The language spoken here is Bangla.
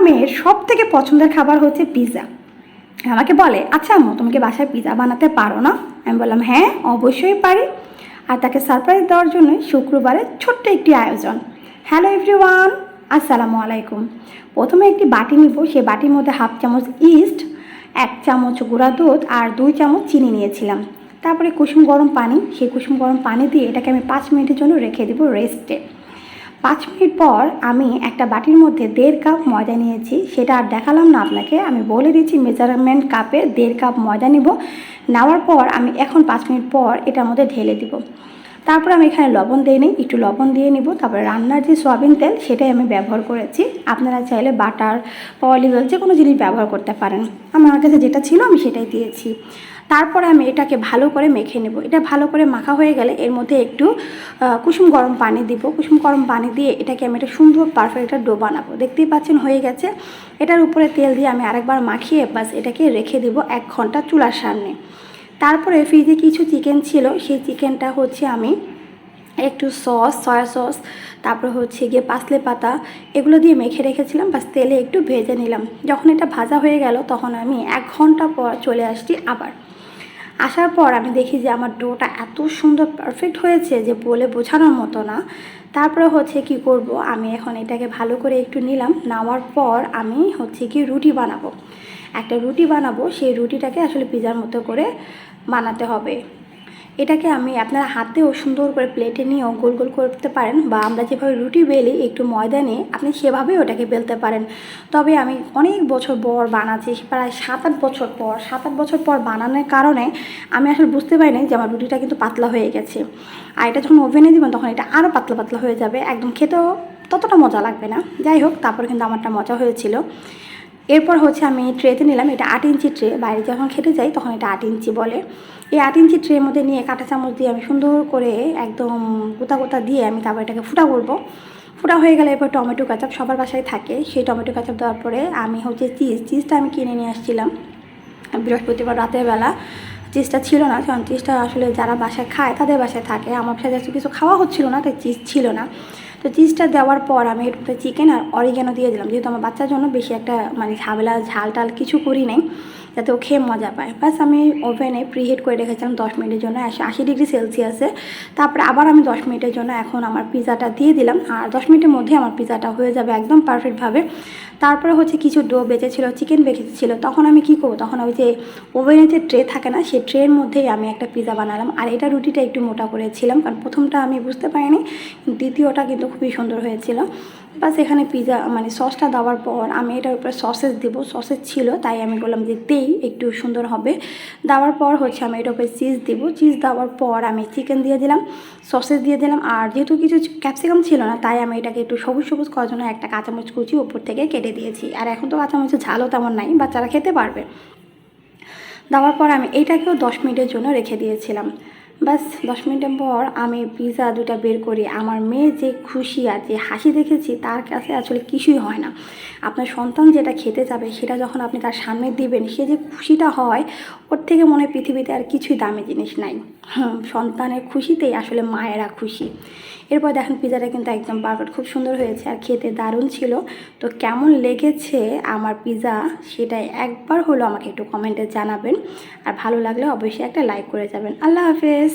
মেয়ের সবথেকে পছন্দের খাবার হচ্ছে পিৎজা। আমাকে বলে, আচ্ছা আম্মু, তুমি কি বাসায় পিৎজা বানাতে পারো না? আমি বললাম, হ্যাঁ অবশ্যই পারি। আর তাকে সারপ্রাইজ দেওয়ার জন্য শুক্রবারে ছোট্ট একটি আয়োজন। হ্যালো এভরিওয়ান, আসসালামু আলাইকুম। প্রথমে একটি বাটি নিব, সেই বাটির মধ্যে হাফ চামচ ইস্ট, 1 চামচ গুঁড়া দুধ আর 2 চামচ চিনি নিয়েছিলাম। তারপরে কুসুম গরম পানি, সেই কুসুম গরম পানি দিয়ে এটাকে আমি 5 মিনিটের জন্য রেখে দেবো রেস্টে। 5 মিনিট পর আমি একটা বাটির মধ্যে 1.5 কাপ ময়দা নিয়েছি। সেটা আর দেখালাম না আপনাকে, আমি বলে দিচ্ছি মেজারমেন্ট কাপে 1.5 কাপ ময়দা নিব। নেওয়ার পর আমি এখন 5 মিনিট পর এটার মধ্যে ঢেলে দিব। তারপর আমি এখানে লবণ দিয়ে নিই, একটু লবণ দিয়ে নিব। তারপরে রান্নার যে সয়াবিন তেল সেটাই আমি ব্যবহার করেছি। আপনারা চাইলে বাটার, অলিভ অয়েল যে কোনো জিনিস ব্যবহার করতে পারেন। আমার কাছে যেটা ছিল আমি সেটাই দিয়েছি। তারপরে আমি এটাকে ভালো করে মেখে নেব। এটা ভালো করে মাখা হয়ে গেলে এর মধ্যে একটু কুসুম গরম পানি দিব। কুসুম গরম পানি দিয়ে এটাকে আমি একটা সুন্দর পারফেক্ট একটা ডো বানাবো। দেখতেই পাচ্ছেন হয়ে গেছে। এটার উপরে তেল দিয়ে আমি আরেকবার মাখিয়ে বাস এটাকে রেখে দিব 1 ঘন্টা চুলার সামনে। তারপরে ফ্রিজে কিছু চিকেন ছিল, সেই চিকেনটা হচ্ছে আমি একটু সস, সয়া সস, তারপরে হচ্ছে গিয়ে পাসলে পাতা, এগুলো দিয়ে মেখে রেখেছিলাম। বাস তেলে একটু ভেজে নিলাম। যখন এটা ভাজা হয়ে গেল তখন আমি 1 ঘন্টা পর চলে আসছি আবার। আসার পর আমি দেখি যে আমার ডোটা এত সুন্দর পারফেক্ট হয়েছে যে বলে বোঝানোর মতো না। তারপরে হচ্ছে কি করব, আমি এখন এটাকে ভালো করে একটু নিলাম। নেওয়ার পর আমি হচ্ছে কি রুটি বানাবো। একটা রুটি বানাবো, সেই রুটিটাকে আসলে পিৎজার মতো করে বানাতে হবে। এটাকে আমি আপনার হাতেও সুন্দর করে প্লেটে নিয়েও গোল গোল করতে পারেন, বা আমরা যেভাবে রুটি বেলি একটু ময়দা নিয়ে আপনি সেভাবেও ওটাকে বেলতে পারেন। তবে আমি অনেক বছর পর বানাচ্ছি, প্রায় 7-8 বছর পর। 7-8 বছর পর বানানোর কারণে আমি আসলে বুঝতে পারিনি যে আমার রুটিটা কিন্তু পাতলা হয়ে গেছে। আর এটা যখন ওভেনে দিবেন তখন এটা আরও পাতলা পাতলা হয়ে যাবে, একদম খেতেও ততটা মজা লাগবে না। যাই হোক, তারপর কিন্তু আমারটা মজা হয়েছিল। এরপর হচ্ছে আমি ট্রেতে নিলাম। এটা 8 ইঞ্চি ট্রে, বাইরে যখন খেতে যাই তখন এটা 8 ইঞ্চি বলে। এই 8 ইঞ্চি ট্রের মধ্যে নিয়ে কাঁটা চামচ দিয়ে আমি সুন্দর করে একদম গোতা গোতা দিয়ে আমি তারপর এটাকে ফুটা করব। ফুটা হয়ে গেলে এরপর টমেটো কাচাপ সবার বাসায় থাকে, সেই টমেটো কাচাপ দেওয়ার পরে আমি হচ্ছে চিজটা আমি কিনে নিয়ে আসছিলাম বৃহস্পতিবার রাতের বেলা। চিজটা ছিল না, কারণ চিজটা আসলে যারা বাসায় খায় তাদের বাসায় থাকে। আমার বাসায় যাচ্ছে কিছু খাওয়া হচ্ছিল না, তাই চিজ ছিল না। তো চিজটা দেওয়ার পর আমি এর মধ্যে চিকেন আর অরিগ্যানো দিয়ে দিলাম, যেহেতু আমার বাচ্চার জন্য বেশি একটা ঝামেলা ঝাল টাল কিছু করি নাই, যাতে ও খেয়ে মজা পায়। বাস আমি ওভেনে প্রিহিট করে রেখেছিলাম 10 মিনিটের জন্য 80 ডিগ্রি সেলসিয়াসে। তারপরে আবার আমি 10 মিনিটের জন্য এখন আমার পিৎজাটা দিয়ে দিলাম, আর 10 মিনিটের মধ্যে আমার পিৎজাটা হয়ে যাবে একদম পারফেক্টভাবে। তারপরে হচ্ছে কিছু ডো বেঁচেছিলো, চিকেন বেঁচেছিলো, তখন আমি কী করবো, তখন ওই যে ওভেনে যে ট্রে থাকে না, সেই ট্রের মধ্যেই আমি একটা পিৎজা বানালাম। আর এটা রুটিটা একটু মোটা করেছিলাম, কারণ প্রথমটা আমি বুঝতে পারিনি, দ্বিতীয়টা কিন্তু খুবই সুন্দর হয়েছিল। বাস এখানে পিৎজা সসটা দেওয়ার পর আমি এটার উপরে সসেস দেবো। সসেস ছিল তাই আমি বললাম যে দেই, একটু সুন্দর হবে। দেওয়ার পর হচ্ছে আমি এটার উপরে চিজ দেবো। চিজ দেওয়ার পর আমি চিকেন দিয়ে দিলাম, সসেস দিয়ে দিলাম। আর যেহেতু কিছু ক্যাপসিকাম ছিল না, তাই আমি এটাকে একটু সবুজ সবুজ করার জন্য একটা কাঁচামরিচ কুচি উপর থেকে কেটে দিয়েছি। আর এখন তো কাঁচামরিচের ঝালও তেমন নাই, বাচ্চারা খেতে পারবে। দেওয়ার পর আমি এইটাকেও 10 মিনিটের জন্য রেখে দিয়েছিলাম। বাস 10 মিনিটের পর আমি পিৎজা দুটা বের করি। আমার মেয়ে যে খুশি আর যে হাসি দেখেছি তার কাছে আসলে কিছুই হয় না। আপনার সন্তান যেটা খেতে যাবে সেটা যখন আপনি তার সামনে দিবেন, সে যে খুশিটা হয়, ওর থেকে মনে হয় পৃথিবীতে আর কিছুই দামি জিনিস নাই। সন্তানের খুশিতেই আসলে মায়েরা খুশি। এরপর দেখেন পিৎজাটা কিন্তু একদম পারফেক্ট, খুব সুন্দর হয়েছে আর খেতে দারুণ ছিল। তো কেমন লেগেছে আমার পিৎজা সেটাই একবার হলো আমাকে একটু কমেন্টে জানাবেন। আর ভালো লাগলে অবশ্যই একটা লাইক করে যাবেন। আল্লাহ হাফেজ।